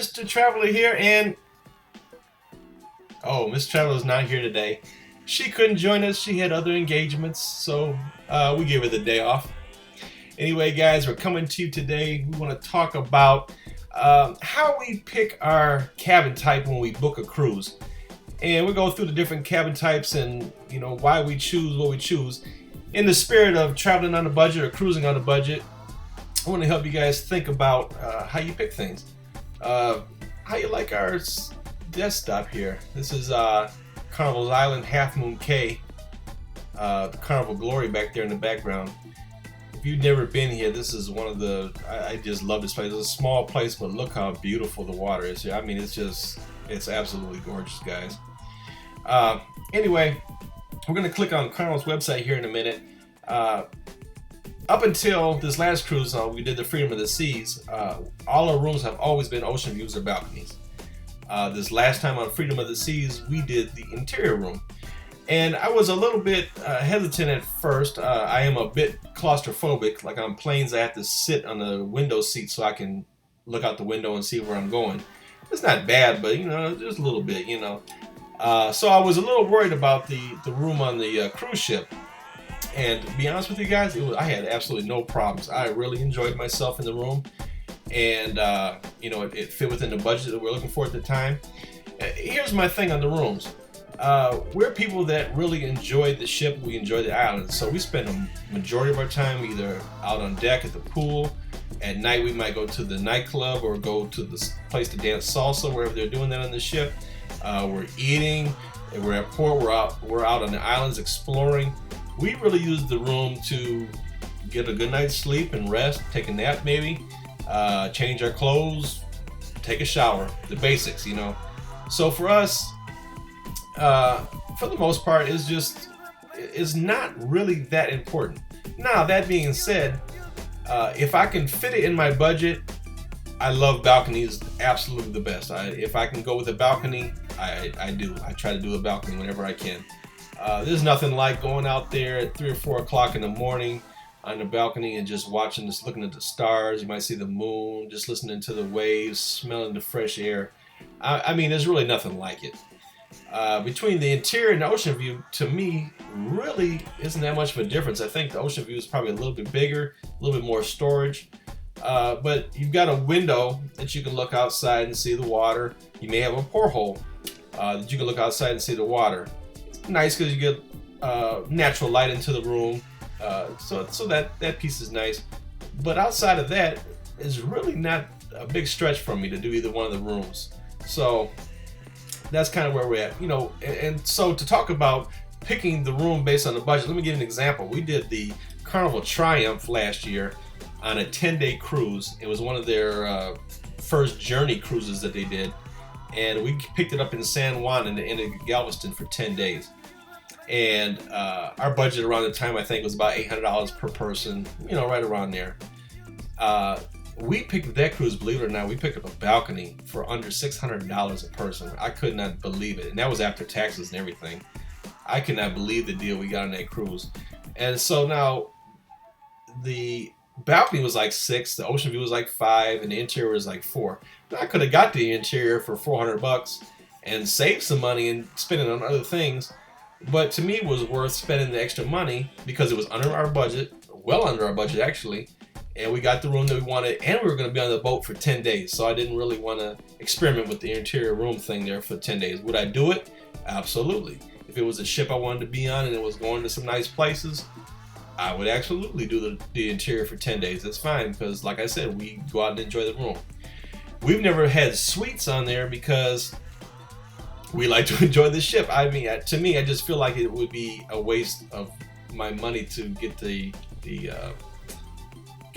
Mr. Traveler here, and Miss Traveler's not here today. She couldn't join us. She had other engagements, so we gave her the day off. Anyway, guys, we're coming to you today. We want to talk about how we pick our cabin type when we book a cruise. And we'll go through the different cabin types and, why we choose what we choose. In the spirit of traveling on a budget or cruising on a budget, I want to help you guys think about how you pick things. How you like our desktop here. This is Carnival's Island Half Moon Cay. The Carnival Glory back there in the background. If you've never been here, this is one of the, I just love this place. It's a small place, but look how beautiful the water is here. I mean, it's absolutely gorgeous, guys. Anyway, we're going to click on Carnival's website here in a minute. Up until this last cruise, we did the Freedom of the Seas. All our rooms have always been ocean views or balconies. This last time on Freedom of the Seas, we did the interior room. And I was a little bit hesitant at first. I am a bit claustrophobic. Like on planes, I have to sit on the window seat so I can look out the window and see where I'm going. It's not bad, but just a little bit, So I was a little worried about the room on the cruise ship. And to be honest with you guys, I had absolutely no problems. I really enjoyed myself in the room. And, it fit within the budget that we were looking for at the time. Here's my thing on the rooms. We're people that really enjoy the ship. We enjoy the island. So we spend a majority of our time either out on deck at the pool. At night, we might go to the nightclub or go to the place to dance salsa, wherever they're doing that on the ship. We're eating. We're at port. We're out on the islands exploring. We really use the room to get a good night's sleep and rest, take a nap maybe, change our clothes, take a shower, the basics, So for us, for the most part, it's not really that important. Now, that being said, if I can fit it in my budget, I love balconies, absolutely the best. If I can go with a balcony, I do. I try to do a balcony whenever I can. There's nothing like going out there at 3 or 4 o'clock in the morning on the balcony and just looking at the stars. You might see the moon, just listening to the waves, smelling the fresh air. I mean, there's really nothing like it. Between the interior and the ocean view, to me, really isn't that much of a difference. I think the ocean view is probably a little bit bigger, a little bit more storage. But you've got a window that you can look outside and see the water. You may have a porthole that you can look outside and see the water. It's nice because you get natural light into the room. So that piece is nice. But outside of that, it's really not a big stretch for me to do either one of the rooms. So that's kind of where we're at, and so to talk about picking the room based on the budget, let me give you an example. We did the Carnival Triumph last year on a 10-day cruise. It was one of their first journey cruises that they did, and we picked it up in San Juan and in Galveston for 10 days. And our budget around the time, I think, was about $800 per person, right around there. We picked that cruise, believe it or not, we picked up a balcony for under $600 a person. I could not believe it. And that was after taxes and everything. I could not believe the deal we got on that cruise. And so now the balcony was like $6, the ocean view was like $5, and the interior was like $4. Now, I could have got the interior for $400 and saved some money and spent it on other things. But to me, it was worth spending the extra money because it was under our budget, well under our budget actually. And we got the room that we wanted, and we were going to be on the boat for 10 days. So I didn't really want to experiment with the interior room thing there for 10 days. Would I do it? Absolutely. If it was a ship I wanted to be on and it was going to some nice places, I would absolutely do the interior for 10 days. That's fine because, like I said, we go out and enjoy the room. We've never had suites on there because we like to enjoy the ship. I mean, to me, I just feel like it would be a waste of my money to get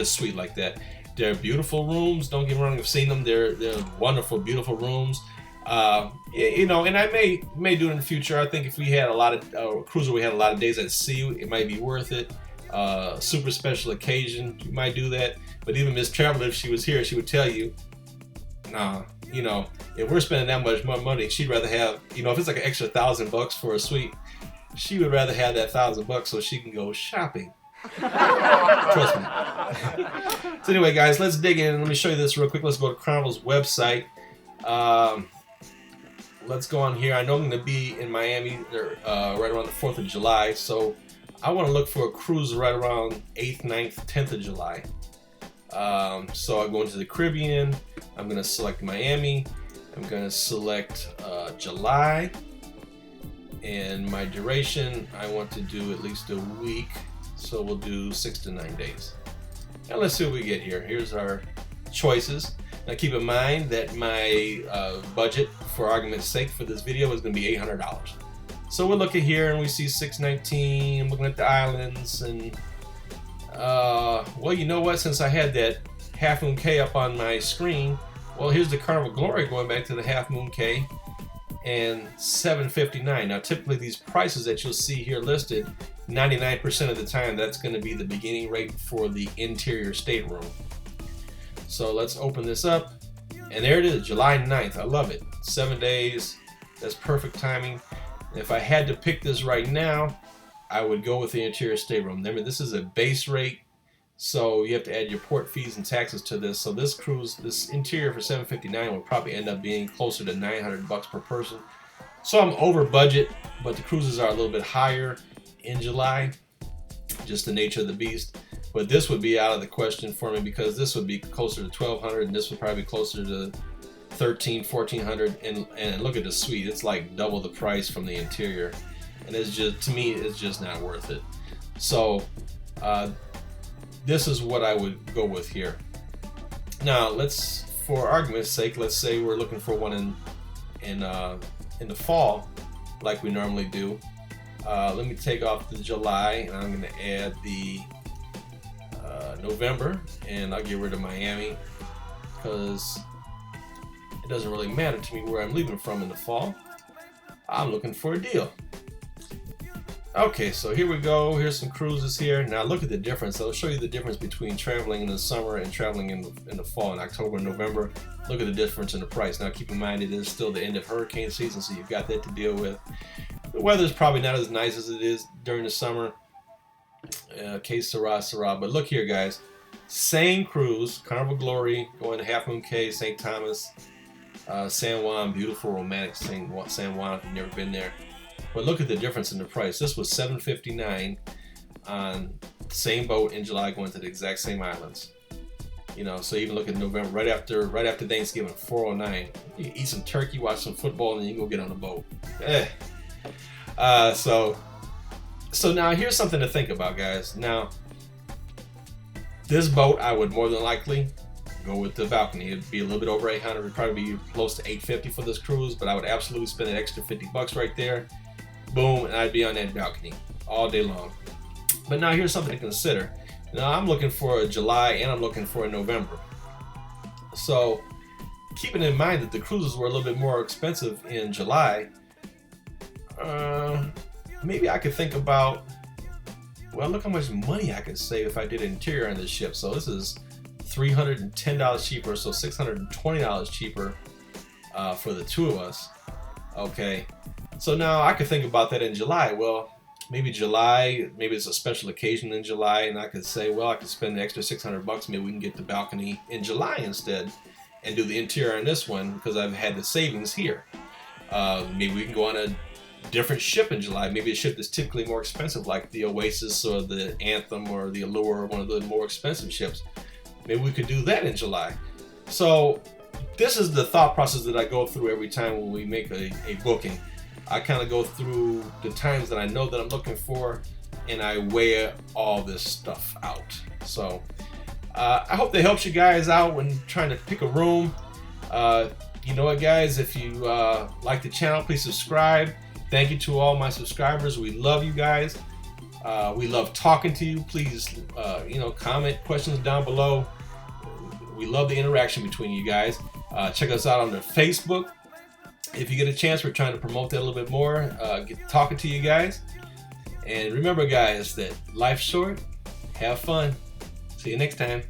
a suite like that. They're beautiful rooms. Don't get me wrong. I've seen them. They're wonderful, beautiful rooms. And I may do it in the future. I think if we had a cruiser, we had a lot of days at sea, it might be worth it. Super special occasion, you might do that. But even Miss Traveler, if she was here, she would tell you, nah, if we're spending that much more money, she'd rather have, if it's like an extra $1,000 for a suite, she would rather have that $1,000 so she can go shopping. Trust me. So anyway, guys, let's dig in. Let me show you this real quick. Let's go to Carnival's website. Let's go on here. I know I'm going to be in Miami right around the 4th of July, so I want to look for a cruise right around 8th, 9th, 10th of July. So I go into the Caribbean. I'm going to select Miami. I'm going to select July. And my duration, I want to do at least a week. So we'll do 6 to 9 days. And let's see what we get here. Here's our choices. Now keep in mind that my budget, for argument's sake, for this video is going to be $800. So we'll look at here and we see 619. I'm looking at the islands, and well, you know what? Since I had that Half Moon Cay up on my screen, well, here's the Carnival Glory going back to the Half Moon Cay, and $759. Now typically these prices that you'll see here listed, 99% of the time that's going to be the beginning rate for the interior stateroom. So let's open this up, and there it is, July 9th. I love it. 7 days. That's perfect timing. If I had to pick this right now, I would go with the interior stateroom. Remember, this is a base rate, so you have to add your port fees and taxes to this. So this cruise, this interior for $759 will probably end up being closer to $900 per person. So I'm over budget, but the cruises are a little bit higher in July, just the nature of the beast. But this would be out of the question for me, because this would be closer to $1,200, and this would probably be closer to $1,300, $1,400. And look at the suite; it's like double the price from the interior, and it's just, to me, it's just not worth it. So this is what I would go with here. Now let's, for argument's sake, let's say we're looking for one in the fall, like we normally do. Let me take off the July, and I'm going to add the November, and I'll get rid of Miami, because it doesn't really matter to me where I'm leaving from in the fall. I'm looking for a deal. Okay, so here we go. Here's some cruises here. Now look at the difference. I'll show you the difference between traveling in the summer and traveling in the fall, in October and November. Look at the difference in the price. Now keep in mind it is still the end of hurricane season, so you've got that to deal with. The weather's probably not as nice as it is during the summer. Que sera, sera. But look here, guys. Same cruise, Carnival Glory, going to Half Moon Cay, St. Thomas, San Juan, beautiful romantic San Juan if you've never been there. But look at the difference in the price. This was $759 on the same boat in July, going to the exact same islands. You know, so even look at November, right after Thanksgiving, $409. You can eat some turkey, watch some football, and then you can go get on the boat. So now here's something to think about, guys. Now, this boat, I would more than likely go with the balcony. It'd be a little bit over $800. It'd probably be close to $850 for this cruise, but I would absolutely spend an extra $50 right there. Boom, and I'd be on that balcony all day long. But now here's something to consider. Now I'm looking for a July, and I'm looking for a November. So keeping in mind that the cruises were a little bit more expensive in July, maybe I could think about, well, look how much money I could save if I did interior on this ship. So this is $310 cheaper, so $620 cheaper for the two of us. Okay, so now I could think about that in July. Well, maybe July, maybe it's a special occasion in July, and I could say, well, I could spend an extra $600. Maybe we can get the balcony in July instead, and do the interior on this one, because I've had the savings here. Maybe we can go on a different ship in July. Maybe a ship that's typically more expensive, like the Oasis or the Anthem or the Allure, or one of the more expensive ships. Maybe we could do that in July. So this is the thought process that I go through every time when we make a booking. I kind of go through the times that I know that I'm looking for, and I weigh all this stuff out. So I hope that helps you guys out when trying to pick a room. You know what, guys, if you like the channel, please subscribe. Thank you to all my subscribers. We love you guys. We love talking to you. Please, comment questions down below. We love the interaction between you guys. Check us out on the Facebook. If you get a chance, we're trying to promote that a little bit more. Get talking to you guys. And remember, guys, that life's short. Have fun. See you next time.